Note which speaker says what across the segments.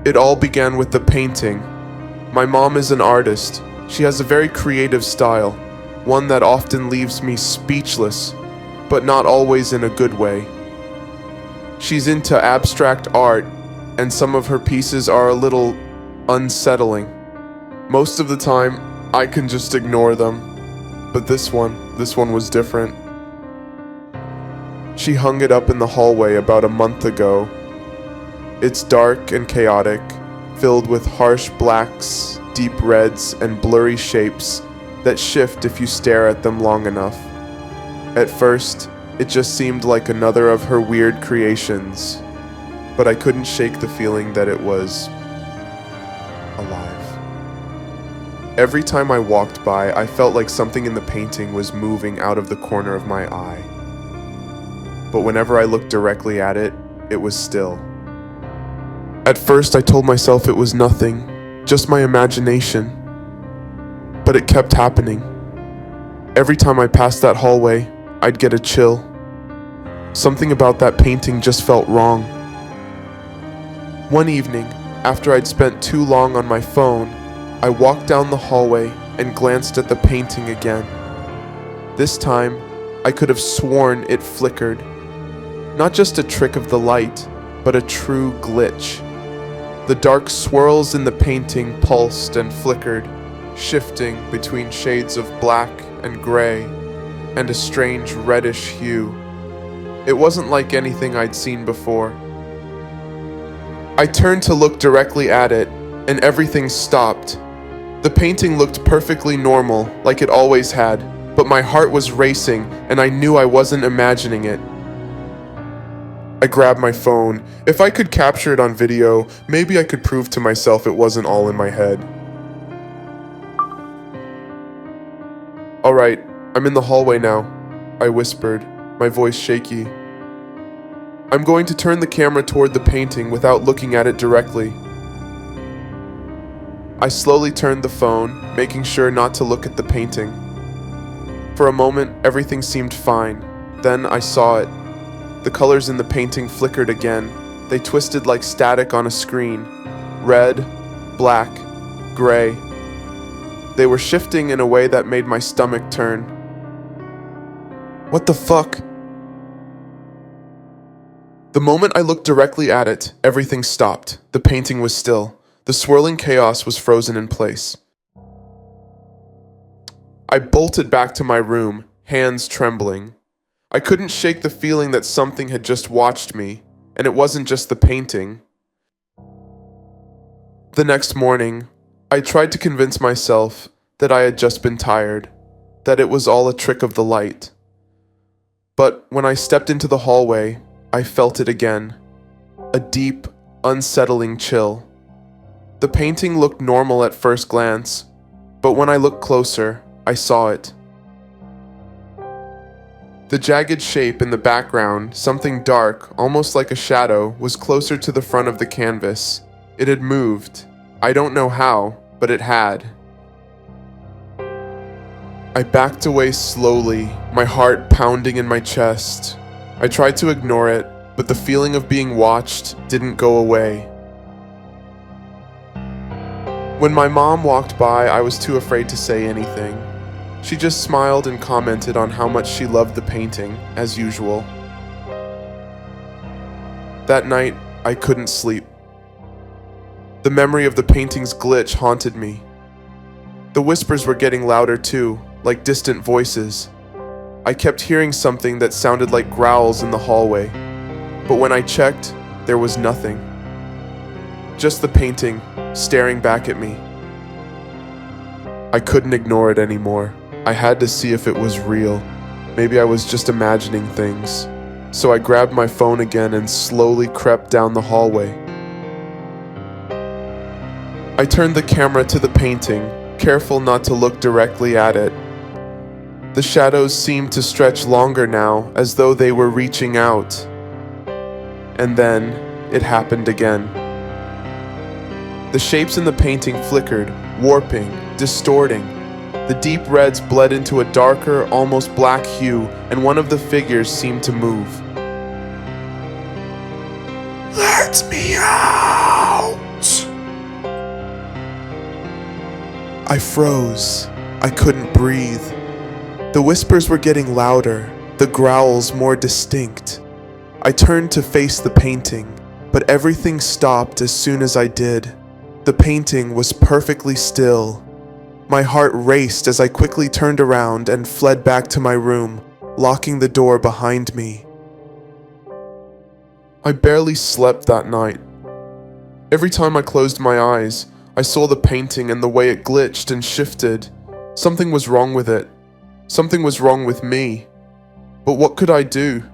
Speaker 1: It all began with the painting. My mom is an artist. She has a very creative style, one that often leaves me speechless, but not always in a good way. She's into abstract art, and some of her pieces are a little unsettling. Most of the time, I can just ignore them, but this one was different. She hung it up in the hallway about a month ago. It's dark and chaotic, filled with harsh blacks, deep reds, and blurry shapes that shift if you stare at them long enough. At first, it just seemed like another of her weird creations, but I couldn't shake the feeling that it was alive. Every time I walked by, I felt like something in the painting was moving out of the corner of my eye. But whenever I looked directly at it, it was still. At first, I told myself it was nothing, just my imagination. But it kept happening. Every time I passed that hallway, I'd get a chill. Something about that painting just felt wrong. One evening, after I'd spent too long on my phone, I walked down the hallway and glanced at the painting again. This time, I could have sworn it flickered. Not just a trick of the light, but a true glitch. The dark swirls in the painting pulsed and flickered, shifting between shades of black and gray and a strange reddish hue. It wasn't like anything I'd seen before. I turned to look directly at it, and everything stopped. The painting looked perfectly normal, like it always had, but my heart was racing, and I knew I wasn't imagining it. I grabbed my phone. If I could capture it on video, maybe I could prove to myself it wasn't all in my head. "Alright, I'm in the hallway now," I whispered, my voice shaky. "I'm going to turn the camera toward the painting without looking at it directly." I slowly turned the phone, making sure not to look at the painting. For a moment, everything seemed fine. Then I saw it. The colors in the painting flickered again. They twisted like static on a screen. Red, black, gray. They were shifting in a way that made my stomach turn. What the fuck? The moment I looked directly at it, everything stopped. The painting was still. The swirling chaos was frozen in place. I bolted back to my room, hands trembling. I couldn't shake the feeling that something had just watched me, and it wasn't just the painting. The next morning, I tried to convince myself that I had just been tired, that it was all a trick of the light. But when I stepped into the hallway, I felt it again. A deep, unsettling chill. The painting looked normal at first glance, but when I looked closer, I saw it. The jagged shape in the background, something dark, almost like a shadow, was closer to the front of the canvas. It had moved. I don't know how, but it had. I backed away slowly, my heart pounding in my chest. I tried to ignore it, but the feeling of being watched didn't go away. When my mom walked by, I was too afraid to say anything. She just smiled and commented on how much she loved the painting, as usual. That night, I couldn't sleep. The memory of the painting's glitch haunted me. The whispers were getting louder too, like distant voices. I kept hearing something that sounded like growls in the hallway, but when I checked, there was nothing. Just the painting, staring back at me. I couldn't ignore it anymore. I had to see if it was real. Maybe I was just imagining things. So I grabbed my phone again and slowly crept down the hallway. I turned the camera to the painting, careful not to look directly at it. The shadows seemed to stretch longer now, as though they were reaching out. And then, it happened again. The shapes in the painting flickered, warping, distorting. The deep reds bled into a darker, almost black hue, and one of the figures seemed to move. "Let me out!" I froze. I couldn't breathe. The whispers were getting louder, the growls more distinct. I turned to face the painting, but everything stopped as soon as I did. The painting was perfectly still. My heart raced as I quickly turned around and fled back to my room, locking the door behind me. I barely slept that night. Every time I closed my eyes, I saw the painting and the way it glitched and shifted. Something was wrong with it. Something was wrong with me. But what could I do?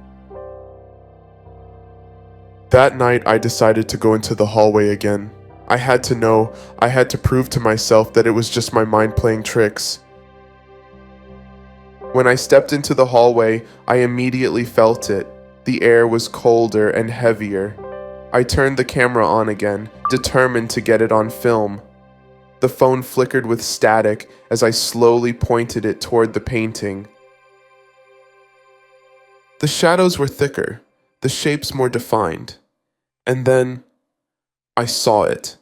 Speaker 1: That night, I decided to go into the hallway again. I had to know, I had to prove to myself that it was just my mind playing tricks. When I stepped into the hallway, I immediately felt it. The air was colder and heavier. I turned the camera on again, determined to get it on film. The phone flickered with static as I slowly pointed it toward the painting. The shadows were thicker, the shapes more defined. And then, I saw it.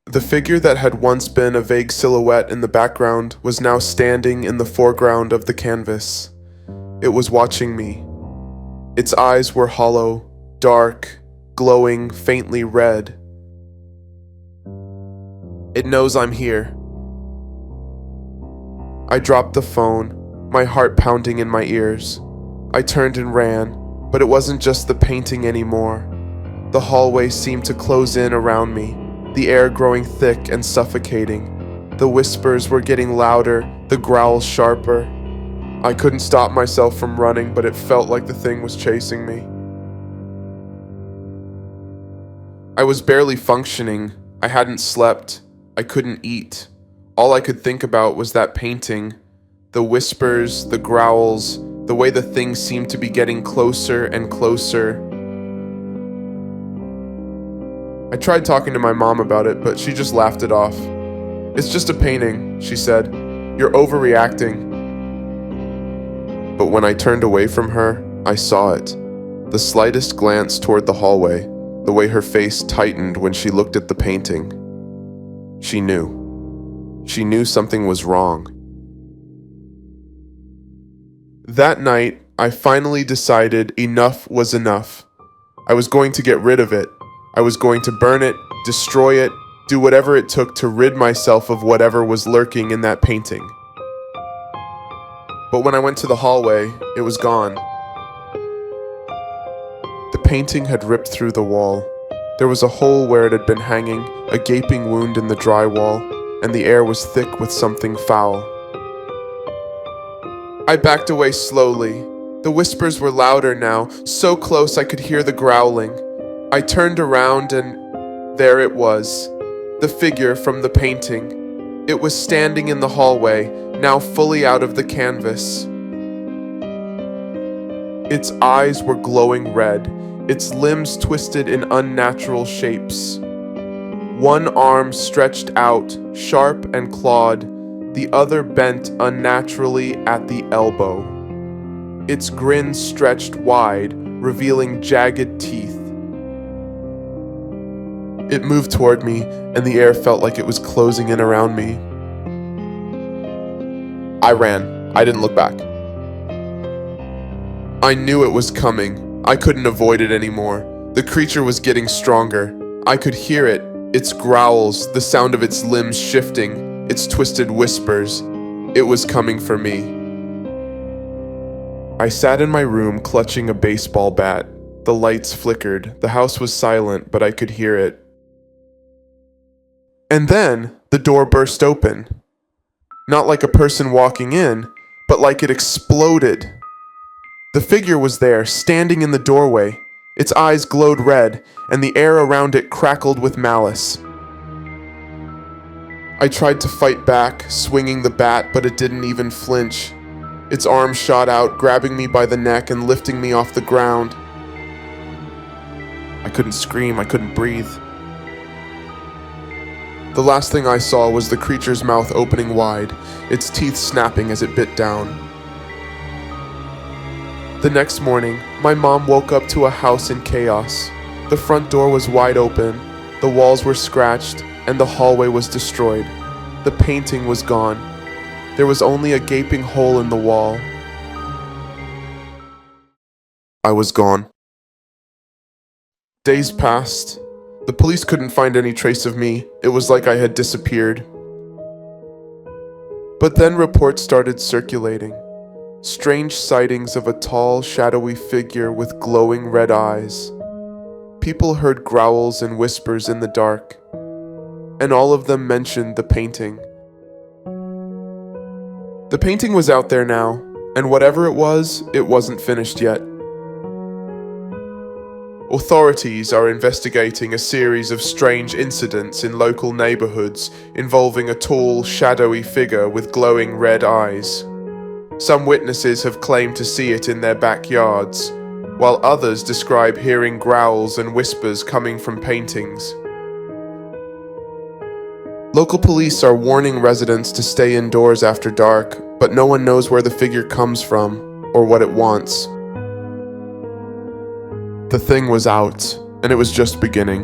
Speaker 1: The figure that had once been a vague silhouette in the background was now standing in the foreground of the canvas. It was watching me. Its eyes were hollow, dark, glowing faintly red. It knows I'm here. I dropped the phone, my heart pounding in my ears. I turned and ran, but it wasn't just the painting anymore. The hallway seemed to close in around me, the air growing thick and suffocating. The whispers were getting louder, the growls sharper. I couldn't stop myself from running, but it felt like the thing was chasing me. I was barely functioning. I hadn't slept. I couldn't eat. All I could think about was that painting. The whispers, the growls, the way the thing seemed to be getting closer and closer. I tried talking to my mom about it, but she just laughed it off. "It's just a painting," she said. "You're overreacting." But when I turned away from her, I saw it. The slightest glance toward the hallway, the way her face tightened when she looked at the painting. She knew. She knew something was wrong. That night, I finally decided enough was enough. I was going to get rid of it. I was going to burn it, destroy it, do whatever it took to rid myself of whatever was lurking in that painting. But when I went to the hallway, it was gone. The painting had ripped through the wall. There was a hole where it had been hanging, a gaping wound in the drywall, and the air was thick with something foul. I backed away slowly. The whispers were louder now, so close I could hear the growling. I turned around and there it was, the figure from the painting. It was standing in the hallway, now fully out of the canvas. Its eyes were glowing red, its limbs twisted in unnatural shapes. One arm stretched out, sharp and clawed, the other bent unnaturally at the elbow. Its grin stretched wide, revealing jagged teeth. It moved toward me, and the air felt like it was closing in around me. I ran. I didn't look back. I knew it was coming. I couldn't avoid it anymore. The creature was getting stronger. I could hear it, its growls, the sound of its limbs shifting, its twisted whispers. It was coming for me. I sat in my room clutching a baseball bat. The lights flickered. The house was silent, but I could hear it. And then the door burst open. Not like a person walking in, but like it exploded. The figure was there, standing in the doorway. Its eyes glowed red, and the air around it crackled with malice. I tried to fight back, swinging the bat, but it didn't even flinch. Its arm shot out, grabbing me by the neck and lifting me off the ground. I couldn't scream, I couldn't breathe. The last thing I saw was the creature's mouth opening wide, its teeth snapping as it bit down. The next morning, my mom woke up to a house in chaos. The front door was wide open, the walls were scratched, and the hallway was destroyed. The painting was gone. There was only a gaping hole in the wall. I was gone. Days passed. The police couldn't find any trace of me. It was like I had disappeared. But then reports started circulating. Strange sightings of a tall, shadowy figure with glowing red eyes. People heard growls and whispers in the dark, and all of them mentioned the painting. The painting was out there now, and whatever it wasn't finished yet. Authorities are investigating a series of strange incidents in local neighborhoods involving a tall, shadowy figure with glowing red eyes. Some witnesses have claimed to see it in their backyards, while others describe hearing growls and whispers coming from paintings. Local police are warning residents to stay indoors after dark, but no one knows where the figure comes from or what it wants. The thing was out, and it was just beginning.